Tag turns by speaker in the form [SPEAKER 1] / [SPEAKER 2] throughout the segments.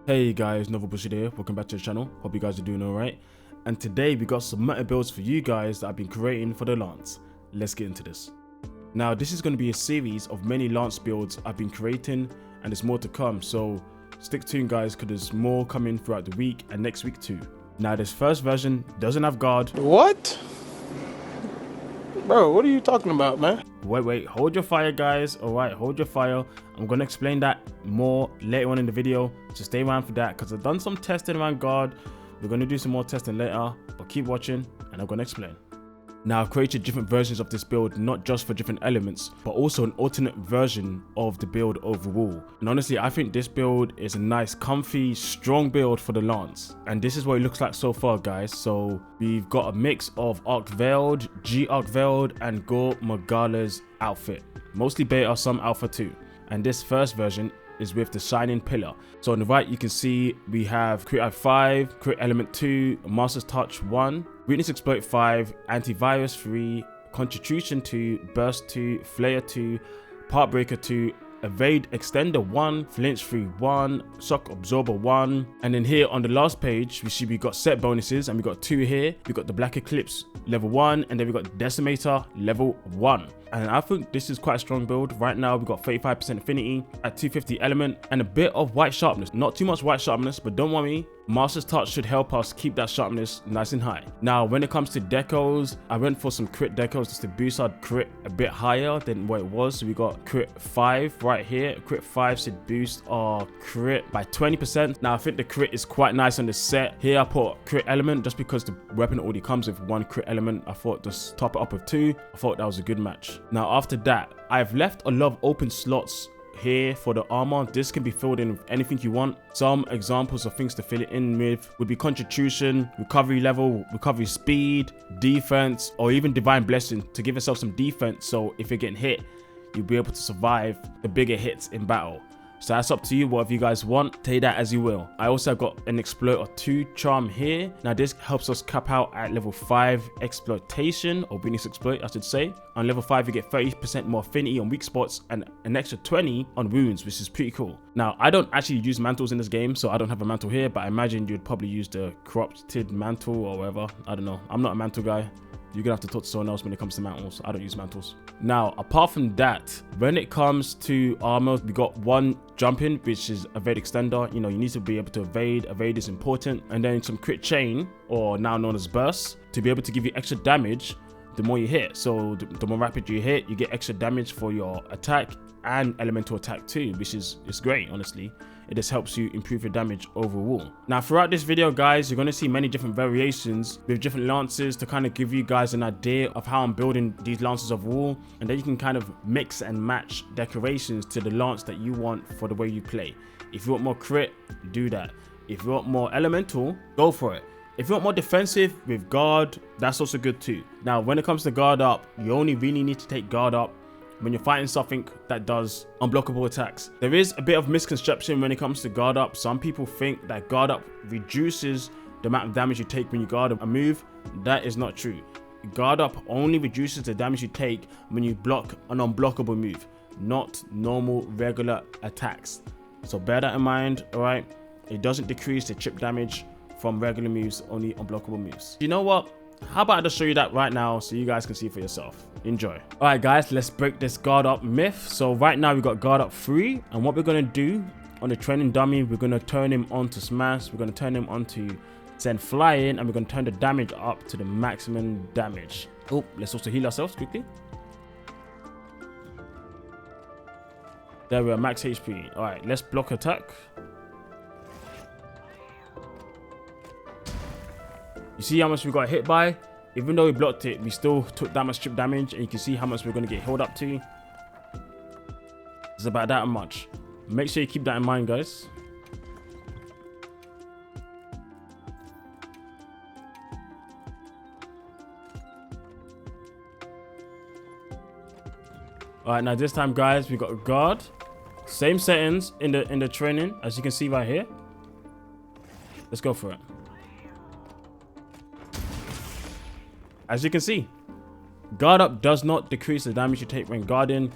[SPEAKER 1] Hey guys, Novel Bushid here. Welcome back to the channel. Hope you guys are doing alright. And today we got some meta builds for you guys that I've been creating for the Lance. Let's get into this. Now this is going to be a series of many Lance builds I've been creating, and there's more to come, so stick tuned guys, because there's more coming throughout the week and next week too. Now this first version doesn't have guard.
[SPEAKER 2] What? Bro, what are you talking about, man?
[SPEAKER 1] Wait, hold your fire guys. Alright, hold your fire. I'm going to explain that more later on in the video, so stay around for that, because I've done some testing around guard. We're going to do some more testing later, but keep watching and I'm going to explain. Now I've created different versions of this build, not just for different elements, but also an alternate version of the build overall. And honestly, I think this build is a nice, comfy, strong build for the Lance. And this is what it looks like so far, guys. So we've got a mix of Arc Veiled, G Arc Veiled, and Gore Magala's outfit. Mostly beta, some alpha too. And this first version is with the Shining Pillar. So on the right you can see we have Crit 5, Crit Element 2, Master's Touch 1, Weakness Exploit 5, Antivirus 3, Constitution 2, Burst 2, Flare 2, Part Breaker 2, Evade Extender 1, Flinch 3 1, Shock Absorber 1. And then here on the last page we see we got set bonuses, and we got 2 here. We got the Black Eclipse level 1, and then we got Decimator level 1. And I think this is quite a strong build. Right now we've got 35% affinity at 250 element and a bit of white sharpness. Not too much white sharpness, but don't worry, Master's Touch should help us keep that sharpness nice and high. Now when it comes to decos, I went for some crit decos just to boost our crit a bit higher than what it was. So we got Crit 5 right here. Crit 5 should boost our crit by 20%. Now I think the crit is quite nice on the set. Here I put Crit Element just because the weapon already comes with 1 crit element. I thought just top it up with 2. I thought that was a good match. Now after that, I've left a lot of open slots here for the armor. This can be filled in with anything you want. Some examples of things to fill it in with would be Constitution, Recovery Level, Recovery Speed, Defense, or even Divine Blessing to give yourself some defense, so if you're getting hit, you'll be able to survive the bigger hits in battle. So that's up to you, whatever you guys want, take that as you will. I also got an Exploit or 2 charm here. Now this helps us cap out at level 5 exploitation, or weakness exploit I should say. On level 5 you get 30% more affinity on weak spots and an extra 20 on wounds, which is pretty cool. Now I don't actually use mantles in this game, so I don't have a mantle here, but I imagine you'd probably use the corrupted mantle or whatever. I don't know, I'm not a mantle guy. You're gonna have to talk to someone else when it comes to mantles. I don't use mantles. Now, apart from that, when it comes to armor, we got 1 jumping, which is evade extender. You know, you need to be able to evade. Evade is important. And then some crit chain, or now known as burst, to be able to give you extra damage the more you hit. So the more rapid you hit, you get extra damage for your attack and elemental attack too, which is great, honestly. It just helps you improve your damage overall. Now throughout this video guys, you're going to see many different variations with different lances to kind of give you guys an idea of how I'm building these lances of war, and then you can kind of mix and match decorations to the lance that you want for the way you play. If you want more crit, do that. If you want more elemental, go for it. If you want more defensive with guard, that's also good too. Now when it comes to guard up, you only really need to take guard up when you're fighting something that does unblockable attacks. There is a bit of misconception when it comes to guard up. Some people think that guard up reduces the amount of damage you take when you guard a move. That is not true. Guard up only reduces the damage you take when you block an unblockable move, not normal regular attacks. So bear that in mind, alright? It doesn't decrease the chip damage from regular moves, only unblockable moves. You know what? How about I just show you that right now so you guys can see for yourself. Enjoy. All right guys, let's break this guard up myth. So right now we got guard up 3, and what we're going to do on the training dummy, we're going to turn him on to smash, we're going to turn him on to send flying, and we're going to turn the damage up to the maximum damage. Oh, let's also heal ourselves quickly. There we are, max HP. All right, let's block attack. You see how much we got hit by? Even though we blocked it, we still took that much chip damage, and you can see how much we're going to get healed up to. It's about that much. Make sure you keep that in mind, guys. Alright, now this time guys, we got a guard. Same settings in the training, as you can see right here. Let's go for it. As you can see, guard up does not decrease the damage you take when guarding.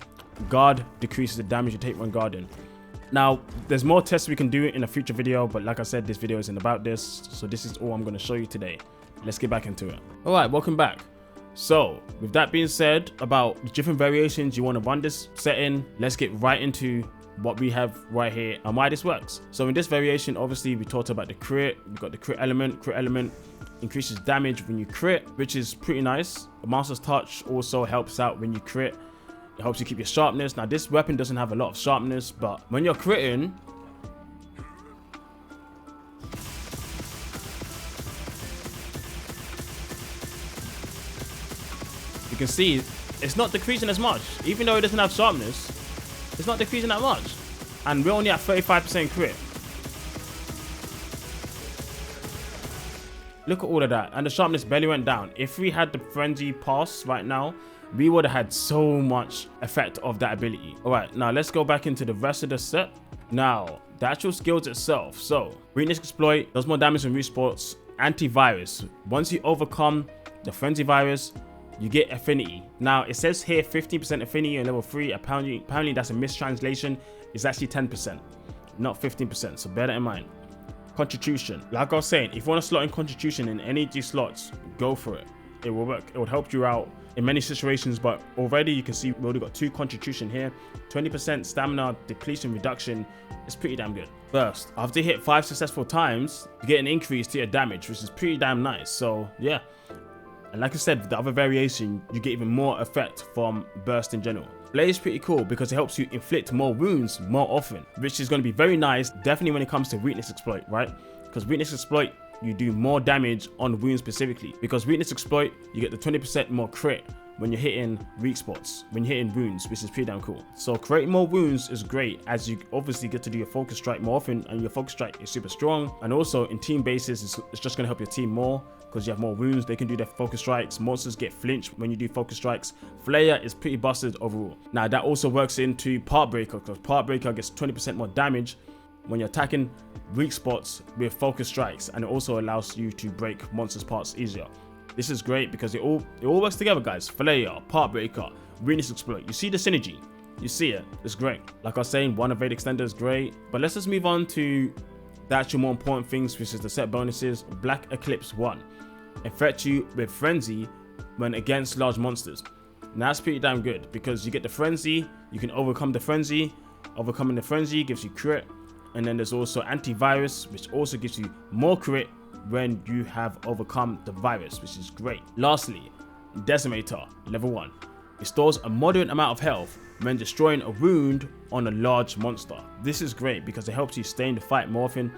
[SPEAKER 1] Guard decreases the damage you take when guarding. Now, there's more tests we can do in a future video, but like I said, this video isn't about this, so this is all I'm going to show you today. Let's get back into it. All right, welcome back. So with that being said, about the different variations you want to run this setting, let's get right into what we have right here and why this works. So in this variation, obviously we talked about the crit. We've got the crit element. Crit element increases damage when you crit, which is pretty nice. The Master's Touch also helps out when you crit. It helps you keep your sharpness. Now this weapon doesn't have a lot of sharpness, but when you're critting, you can see it's not decreasing as much. Even though it doesn't have sharpness, it's not decreasing that much. And we're only at 35% crit. Look at all of that. And the sharpness barely went down. If we had the frenzy pass right now, we would have had so much effect of that ability. All right, now let's go back into the rest of the set. Now, the actual skills itself. So, Weakness Exploit does more damage than response. Antivirus. Once you overcome the frenzy virus, you get affinity. Now it says here 15% affinity on level 3. Apparently that's a mistranslation. It's actually 10%, not 15%. So bear that in mind. Constitution. Like I was saying, if you want to slot in Constitution in any of these slots, go for it. It will work. It will help you out in many situations. But already you can see we already got 2 Constitution here. 20% stamina depletion reduction is pretty damn good. First, after you hit 5 successful times, you get an increase to your damage, which is pretty damn nice. So yeah. And like I said, the other variation, you get even more effect from burst in general. Blaze is pretty cool because it helps you inflict more wounds more often, which is going to be very nice, definitely when it comes to Weakness Exploit, right? Because Weakness Exploit, you do more damage on wounds specifically. Because Weakness Exploit, you get the 20% more crit when you're hitting weak spots, when you're hitting wounds, which is pretty damn cool. So creating more wounds is great, as you obviously get to do your focus strike more often, and your focus strike is super strong. And also in team basis, it's just going to help your team more because you have more wounds. They can do their focus strikes. Monsters get flinched when you do focus strikes. Flare is pretty busted overall. Now that also works into Part Breaker, because Part Breaker gets 20% more damage when you're attacking weak spots with focus strikes, and it also allows you to break monsters' parts easier. This is great because it all works together, guys. Flare, Part Breaker, Weakness Exploit. You see the synergy. You see it. It's great. Like I was saying, one evade extender is great. But let's just move on to the actual more important things, which is the set bonuses. Black Eclipse 1. Infect you with Frenzy when against large monsters. Now that's pretty damn good because you get the Frenzy. You can overcome the Frenzy. Overcoming the Frenzy gives you crit. And then there's also Antivirus, which also gives you more crit when you have overcome the virus, which is great. Lastly, Decimator level 1 restores a moderate amount of health when destroying a wound on a large monster. This is great because it helps you stay in the fight more often.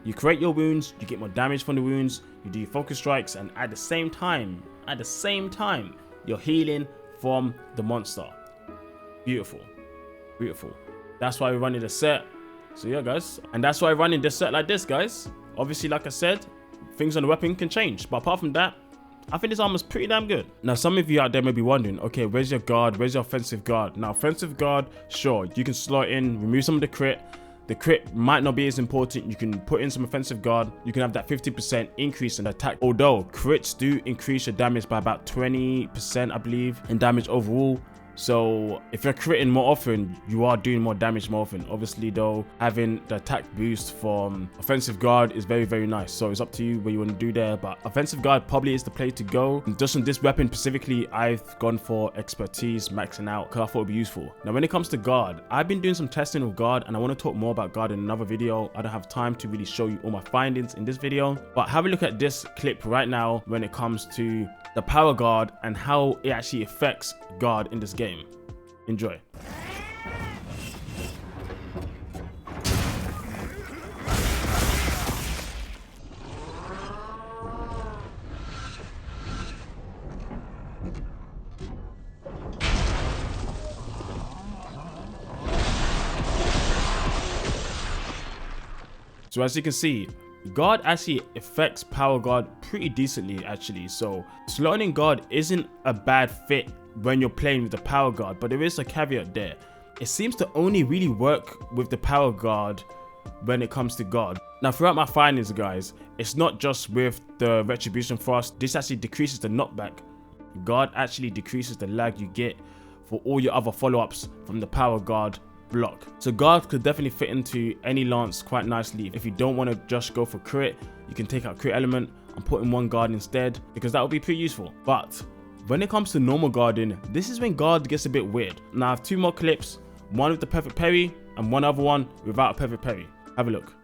[SPEAKER 1] You create your wounds, you get more damage from the wounds, you do focus strikes, and at the same time, you're healing from the monster. Beautiful, beautiful. That's why we're running the set. So yeah, guys, and that's why we're running this set like this, guys. Obviously, like I said, things on the weapon can change, but apart from that, I think this armor's pretty damn good. Now, some of you out there may be wondering, okay, where's your guard? Where's your offensive guard? Now, offensive guard, sure, you can slot in, remove some of the crit. The crit might not be as important. You can put in some offensive guard. You can have that 50% increase in attack. Although crits do increase your damage by about 20%, I believe, in damage overall. So if you're critting more often, you are doing more damage more often. Obviously though, having the attack boost from offensive guard is very, very nice. So it's up to you what you want to do there, but offensive guard probably is the play to go. And just on this weapon specifically, I've gone for expertise maxing out because I thought it'd be useful. Now when it comes to guard, I've been doing some testing with guard and I want to talk more about guard in another video. I don't have time to really show you all my findings in this video, but have a look at this clip right now when it comes to the power guard and how it actually affects guard in this game. Enjoy. So as you can see, guard actually affects power guard pretty decently actually. So slotting guard isn't a bad fit when you're playing with the power guard, but there is a caveat there. It seems to only really work with the power guard when it comes to guard. Now throughout my findings, guys, it's not just with the retribution thrust. This actually decreases the knockback. Guard actually decreases the lag you get for all your other follow-ups from the power guard block. So guard could definitely fit into any lance quite nicely. If you don't want to just go for crit, you can take out crit element and put in one guard instead, because that would be pretty useful. But when it comes to normal guarding, this is when guard gets a bit weird. Now I have 2 more clips, one with the perfect parry and one other one without a perfect parry. Have a look.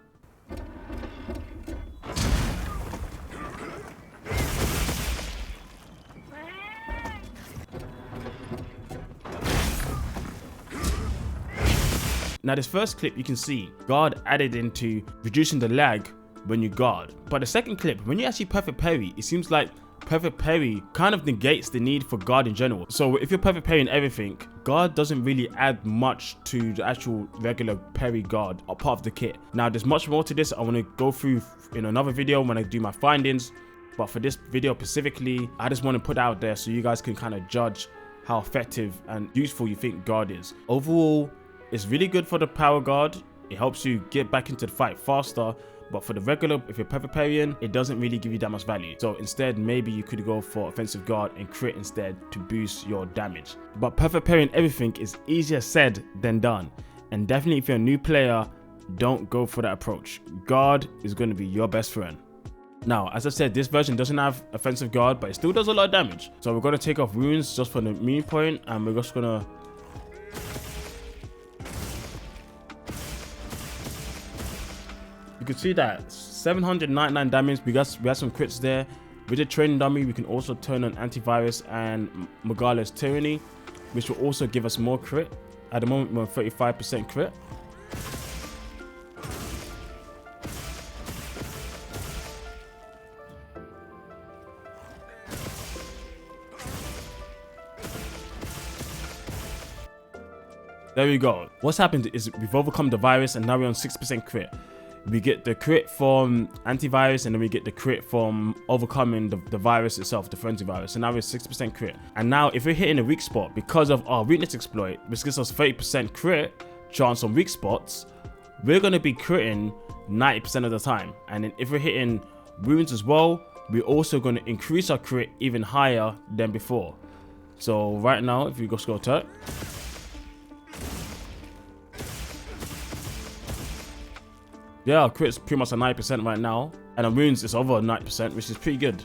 [SPEAKER 1] Now this first clip, you can see guard added into reducing the lag when you guard. But the second clip, when you actually perfect parry, it seems like perfect parry kind of negates the need for guard in general. So if you're perfect parrying everything, guard doesn't really add much to the actual regular parry guard or part of the kit. Now there's much more to this I want to go through in another video when I do my findings. But for this video specifically, I just want to put it out there so you guys can kind of judge how effective and useful you think guard is. Overall, it's really good for the power guard. It helps you get back into the fight faster. But for the regular, if you're perfect parrying, it doesn't really give you that much value. So instead, maybe you could go for offensive guard and crit instead to boost your damage. But perfect parrying everything is easier said than done. And definitely if you're a new player, don't go for that approach. Guard is going to be your best friend. Now, as I said, this version doesn't have offensive guard, but it still does a lot of damage. So we're going to take off wounds just for the mean point, and we're just going to... You can see that 799 damage. We got some crits there. With the training dummy, we can also turn on antivirus and Magala's tyranny, which will also give us more crit. At the moment, we're on 35% crit. There we go. What's happened is we've overcome the virus and now we're on 6% crit. We get the crit from antivirus and then we get the crit from overcoming the virus itself, the frenzy virus. So now we're 6% crit. And now if we're hitting a weak spot because of our weakness exploit, which gives us 30% crit chance on weak spots, we're going to be critting 90% of the time. And then if we're hitting wounds as well, we're also going to increase our crit even higher than before. So right now, if you go scroll turret, yeah, our crit's pretty much at 90% right now, and our wounds is over 90%, which is pretty good.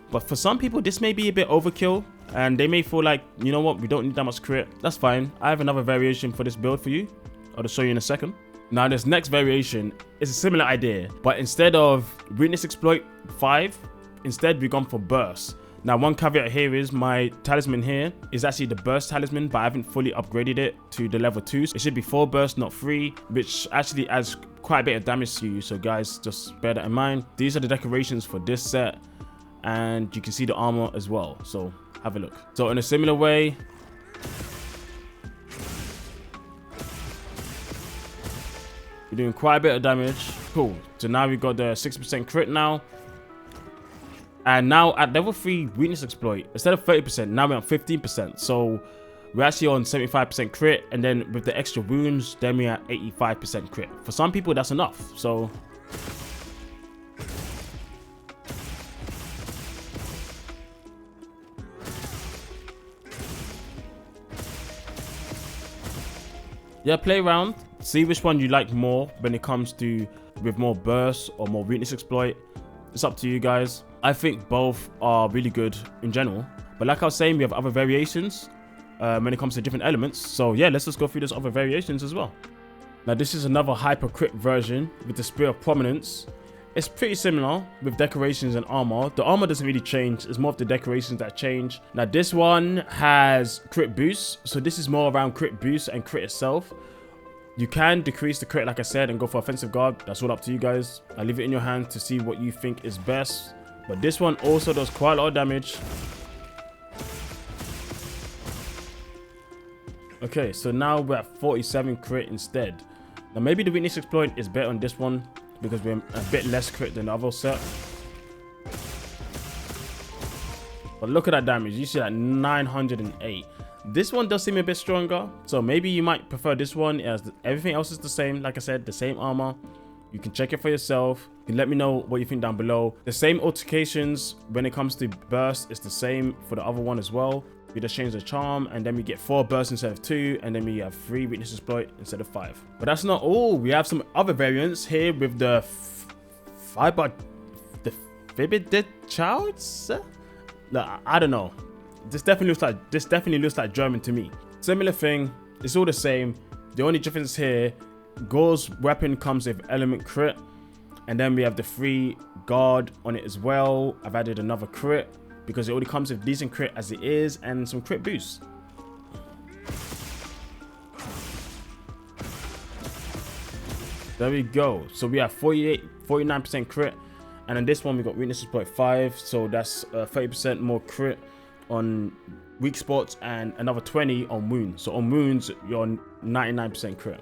[SPEAKER 1] But for some people, this may be a bit overkill, and they may feel like, you know what, we don't need that much crit. That's fine. I have another variation for this build for you. I'll just show you in a second. Now, this next variation is a similar idea, but instead of weakness exploit 5, instead we've gone for burst. Now, one caveat here is my talisman here is actually the burst talisman, but I haven't fully upgraded it to the level 2. So it should be 4 burst, not 3, which actually adds quite a bit of damage to you. So guys, just bear that in mind. These are the decorations for this set, and you can see the armor as well. So have a look. So in a similar way, we're doing quite a bit of damage. Cool. So now we've got the 6% crit now. And now at level 3 weakness exploit, instead of 30%, now we're on 15%. So we're actually on 75% crit, and then with the extra wounds, then we're at 85% crit. For some people, that's enough. So yeah, play around, see which one you like more when it comes to with more burst or more weakness exploit. It's up to you guys. I think both are really good in general, but like I was saying, we have other variations when it comes to different elements. So yeah, let's just go through those other variations as well. Now this is another hyper crit version with the Spear of Prominence. It's pretty similar with decorations and armor. The armor doesn't really change, it's more of the decorations that change. Now this one has crit boost, so this is more around crit boost and crit itself. You can decrease the crit, like I said, and go for offensive guard. That's all up to you guys. I leave it in your hand to see what you think is best. But this one also does quite a lot of damage. Okay, so now we're at 47 crit instead. Now maybe the weakness exploit is better on this one because we're a bit less crit than the other set. But look at that damage. You see that 908. This one does seem a bit stronger, so maybe you might prefer this one, as everything else is the same. Like I said, the same armor. You can check it for yourself. You can let me know what you think down below. The same altercations when it comes to burst is the same for the other one as well. We just change the charm, and then we get 4 bursts instead of 2, and then we have 3 weakness exploit instead of 5. But that's not all. We have some other variants here with the Fibbit Childs. I don't know. This definitely looks like German to me. Similar thing. It's all the same. The only difference here, Gore's weapon comes with element crit, and then we have the free guard on it as well. I've added another crit because it already comes with decent crit as it is, and some crit boosts. There we go. So we have 49% crit, and on this one we got weakness exploit 5, so that's 30% more crit on weak spots and another 20 on wounds. So on wounds you're on 99% crit.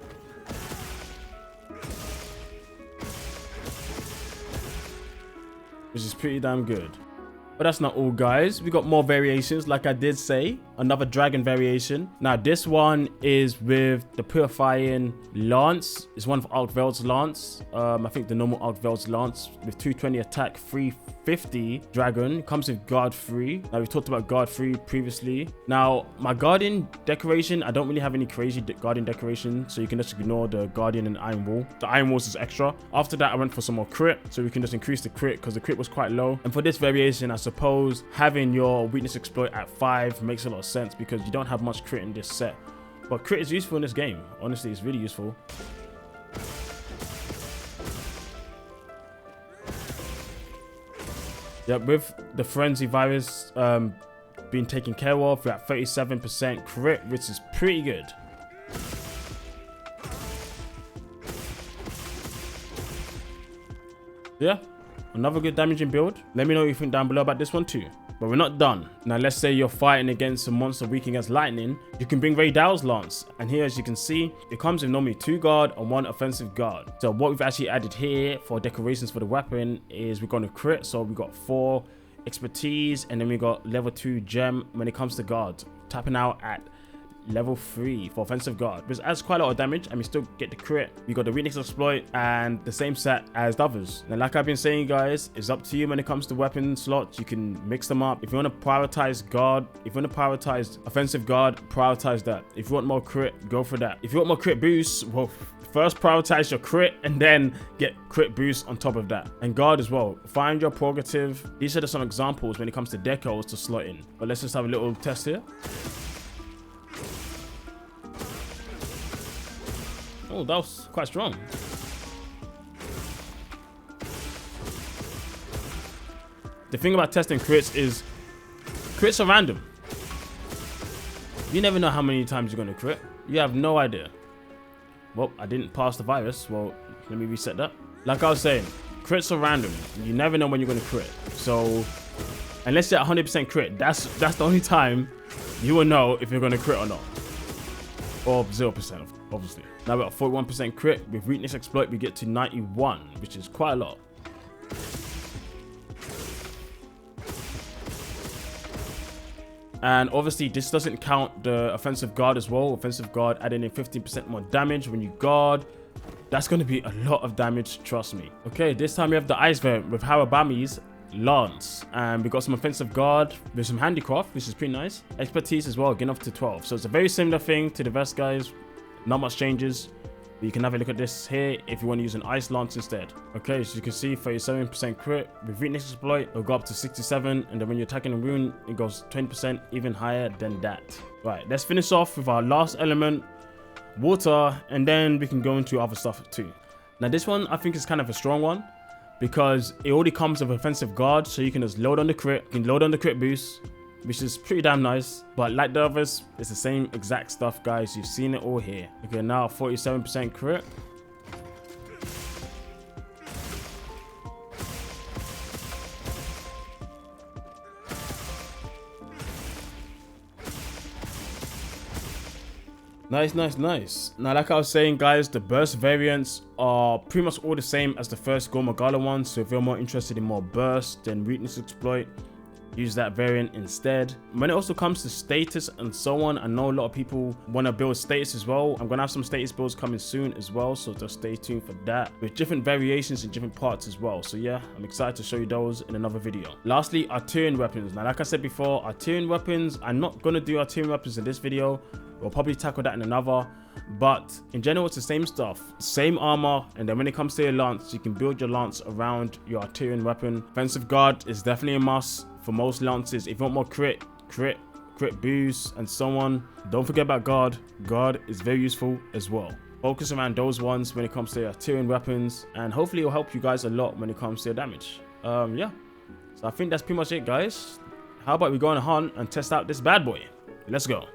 [SPEAKER 1] Which is pretty damn good. But that's not all, guys. We got more variations, like I did say. Another dragon variation. Now this one is with the purifying lance. It's one of Arkveld's lance. I think the normal Arkveld's lance with 220 attack, 350 dragon. Comes with guard 3. Now we talked about guard 3 previously. Now my guardian decoration, I don't really have any crazy guardian decoration, so you can just ignore the guardian and iron wall. The iron walls is extra. After that I went for some more crit, so we can just increase the crit because the crit was quite low. And for this variation, I suppose having your weakness exploit at 5 makes a lot of sense because you don't have much crit in this set. But crit is useful in this game. Honestly, it's really useful. Yeah, with the frenzy virus being taken care of, we're at 37% crit, which is pretty good. Yeah, another good damaging build. Let me know what you think down below about this one too. But we're not done. Now let's say you're fighting against a monster weak against lightning. You can bring Ray Dow's lance, and here as you can see, it comes with normally 2 guard and 1 offensive guard. So what we've actually added here for decorations for the weapon is we're going to crit. So we got 4 expertise, and then we got level 2 gem when it comes to guard, tapping out at level 3 for offensive guard, which adds quite a lot of damage, and we still get the crit. We got the weakness exploit and the same set as the others. And like I've been saying, guys, it's up to you when it comes to weapon slots. You can mix them up. If you want to prioritize guard, if you want to prioritize offensive guard, prioritize that. If you want more crit, go for that. If you want more crit boosts, well, first prioritize your crit and then get crit boost on top of that. And guard as well. Find your prerogative. These are some examples when it comes to decos to slot in. But let's just have a little test here. Oh, that was quite strong. The thing about testing crits is crits are random. You never know how many times you're going to crit. You have no idea. Well, I didn't pass the virus. Well, let me reset that. Like I was saying, crits are random. You never know when you're going to crit. So unless you're at 100% crit, that's the only time you will know if you're going to crit or not. Or 0%, obviously. Now we're at 41% crit. With weakness exploit, we get to 91, which is quite a lot. And obviously, this doesn't count the offensive guard as well. Offensive guard adding in 15% more damage when you guard. That's going to be a lot of damage, trust me. Okay, this time we have the ice variant with Harabami's lance, and we got some offensive guard with some handicraft, which is pretty nice. Expertise as well, getting up to 12. So it's a very similar thing to the vest, guys. Not much changes. But you can have a look at this here if you want to use an ice lance instead. Okay, so you can see 37% crit. With weakness exploit, it'll go up to 67, and then when you're attacking a wound, it goes 20% even higher than that. Right, let's finish off with our last element, water, and then we can go into other stuff too. Now this one I think is kind of a strong one, because it already comes with offensive guard, so you can just load on the crit. You can load on the crit boost, which is pretty damn nice. But like the others, it's the same exact stuff, guys. You've seen it all here. Okay, now 47% crit. Nice, nice, nice. Now, like I was saying, guys, the burst variants are pretty much all the same as the first Gore Magala one. So if you're more interested in more burst than weakness exploit, use that variant instead. When it also comes to status and so on, I know a lot of people want to build status as well. I'm gonna have some status builds coming soon as well, so just stay tuned for that, with different variations in different parts as well. So yeah, I'm excited to show you those in another video. Lastly, Artian weapons. Now, like I said before, Artian weapons, I'm not gonna do Artian weapons in this video. We'll probably tackle that in another, but in general it's the same stuff, same armor, and then when it comes to your lance, you can build your lance around your Artian weapon. Offensive guard is definitely a must for most lances. If you want more crit boost and so on, don't forget about guard. Guard is very useful as well. Focus around those ones when it comes to Artian weapons, and hopefully it will help you guys a lot when it comes to your damage. Yeah, so I think that's pretty much it, guys. How about we go on a hunt and test out this bad boy? Let's go.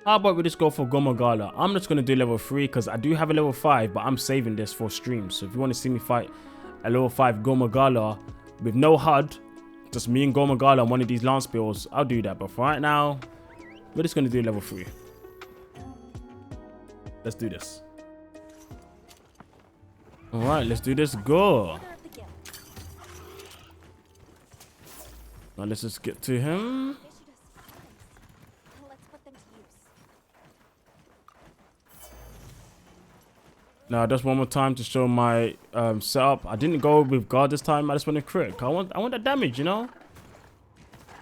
[SPEAKER 1] How about we just go for Magala? I'm just going to do level 3 because I do have a level 5, but I'm saving this for stream. So if you want to see me fight a level 5 Magala with no HUD, just me and Magala on one of these lance builds, I'll do that. But for right now, we're just going to do level 3. Let's do this. Alright, let's do this. Go. Now let's just get to him. Now, just one more time to show my setup. I didn't go with guard this time. I just went to crit. I want that damage, you know.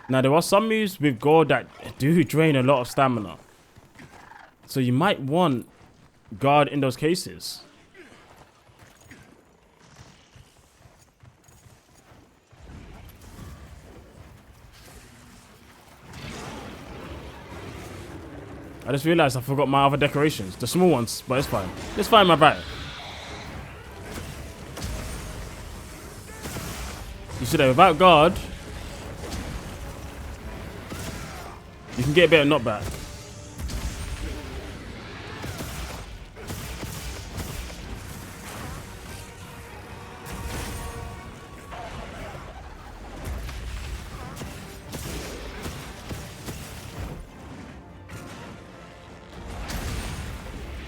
[SPEAKER 1] Now, there are some moves with Gore that do drain a lot of stamina, so you might want guard in those cases. I just realized I forgot my other decorations. The small ones, but it's fine. It's fine, my bad. You see that without guard, you can get a bit of knockback.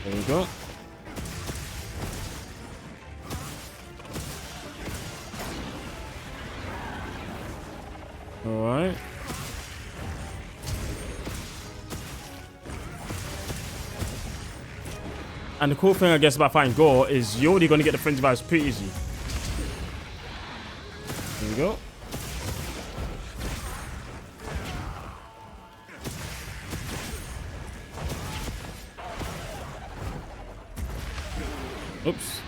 [SPEAKER 1] There you go. All right. And the cool thing, I guess, about fighting Gore is you're already going to get the frenzy vibes pretty easy. There you go. Oops.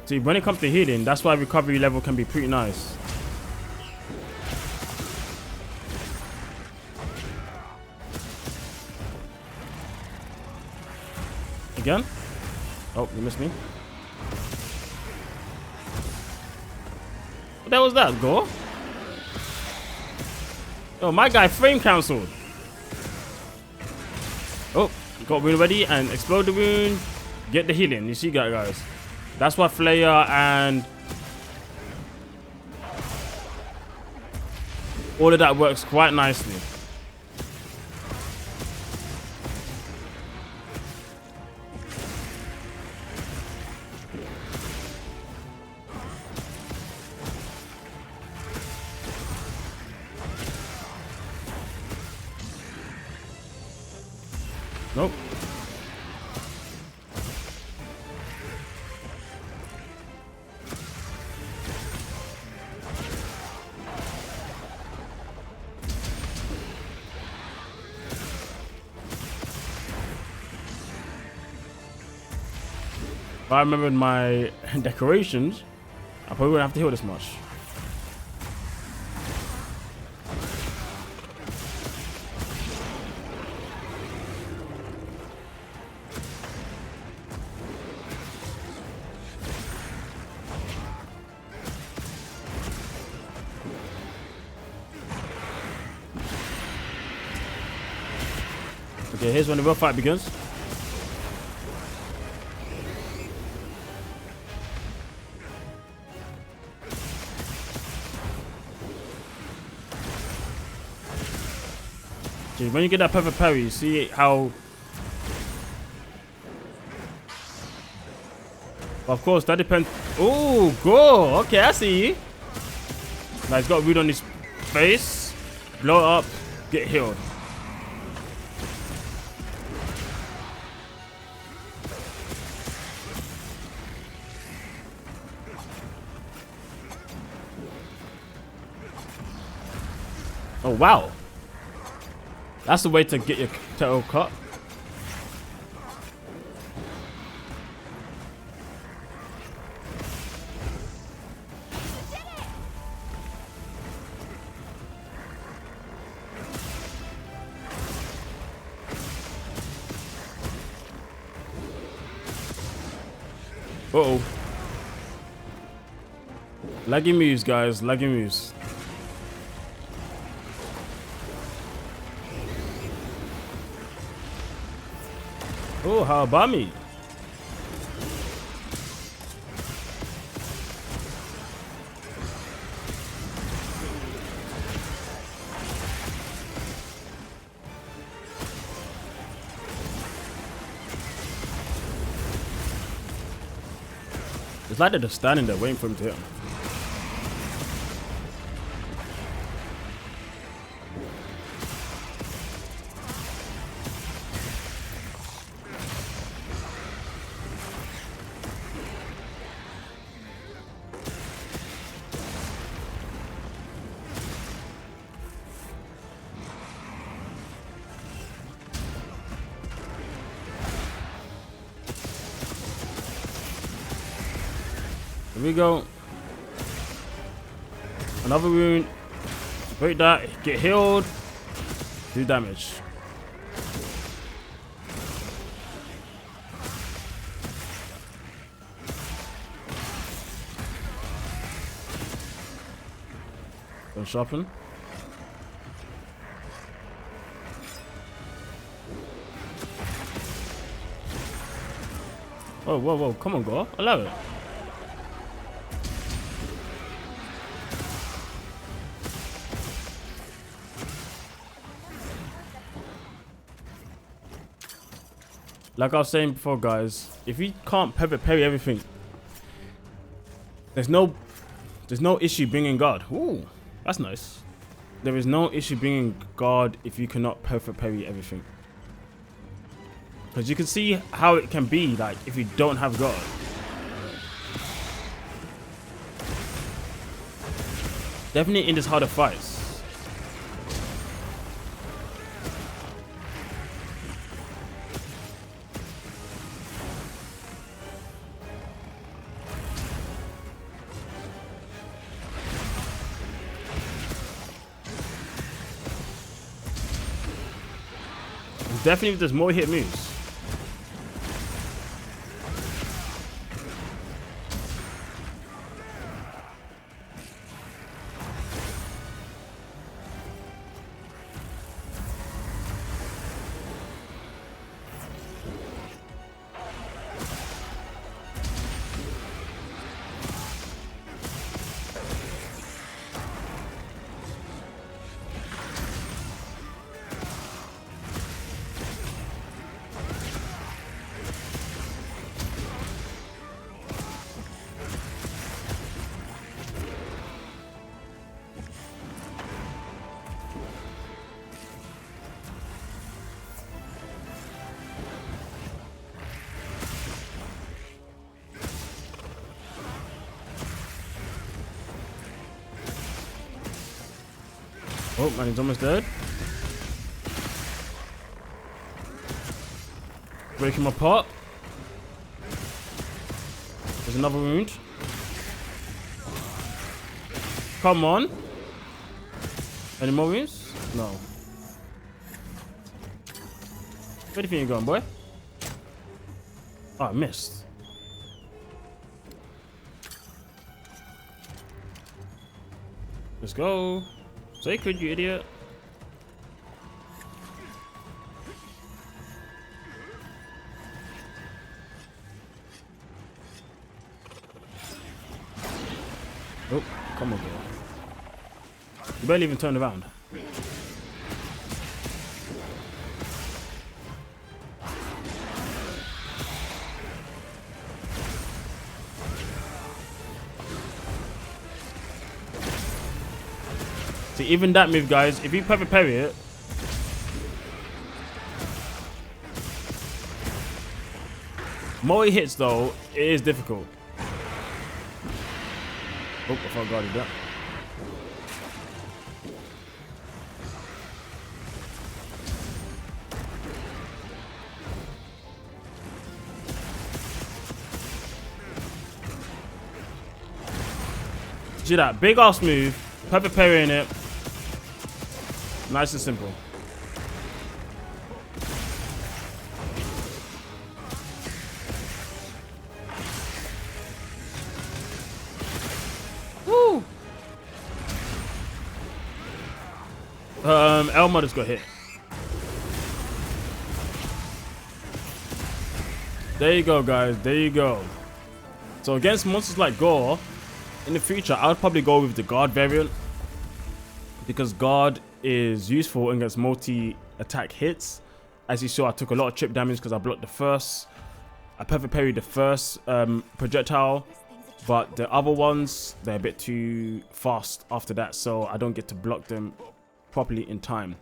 [SPEAKER 1] See, when it comes to healing, that's why recovery level can be pretty nice. Again? Oh, you missed me. What the hell was that, Gore? Oh, my guy frame cancelled. Oh, got wound ready and explode the wound. Get the healing. You see that, guys? That's why Flare and all of that works quite nicely. Nope. If I remembered my decorations, I probably wouldn't have to heal this much. Okay, here's when the real fight begins. Okay, when you get that perfect parry, you see how... Of course, that depends. Oh, Gore. Okay, I see you. Now he's got a wound on his face. Blow it up. Get healed. Oh, wow. That's the way to get your tail cut. Uh-oh. Laggy moves, guys. Laggy moves. Oh, how about me? It's like they're just standing there waiting for him to hit him. Here we go. Another wound. Break that. Get healed. Do damage. Don't sharpen. Whoa, whoa, whoa. Come on, Gore. I love it. Like I was saying before, guys, if you can't perfect parry everything, there's no issue bringing guard. Ooh, that's nice. There is no issue bringing guard if you cannot perfect parry everything. Because you can see how it can be, like, if you don't have guard. Definitely in this harder fights. Definitely if there's more hit moves. Oh man, he's almost dead. Break him apart. There's another wound. Come on. Any more wounds? No. Where do you think you're going, boy? Oh, I missed. Let's go. Sacred, you idiot. Oh, come on, girl. You barely even turned around. See, even that move, guys, if you perfect parry it, more it hits though, it is difficult. Oh, I thought I guarded that. See that big ass move, perfect parry in it. Nice and simple. Woo! Elmo just got hit. There you go, guys. There you go. So against monsters like Gore, in the future, I would probably go with the guard variant, because guard is useful against multi-attack hits. As you saw, I took a lot of chip damage because I blocked the first. I perfect parried the first projectile, but the other ones, they're a bit too fast after that, so I don't get to block them properly in time.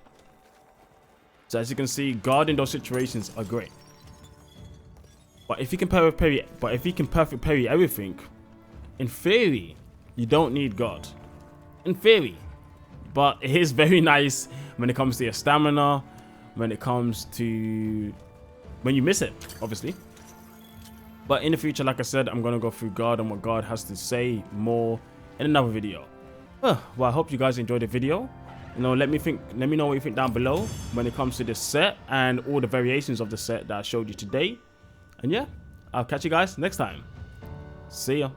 [SPEAKER 1] So as you can see, guard in those situations are great. But if you can perfect parry, everything, in theory, you don't need guard. In theory. But it is very nice when it comes to your stamina, when it comes to when you miss it, obviously. But in the future, like I said, I'm gonna go through guard and what guard has to say more in another video. Well, I hope you guys enjoyed the video. You know, let me know what you think down below when it comes to this set and all the variations of the set that I showed you today. And yeah, I'll catch you guys next time. See ya.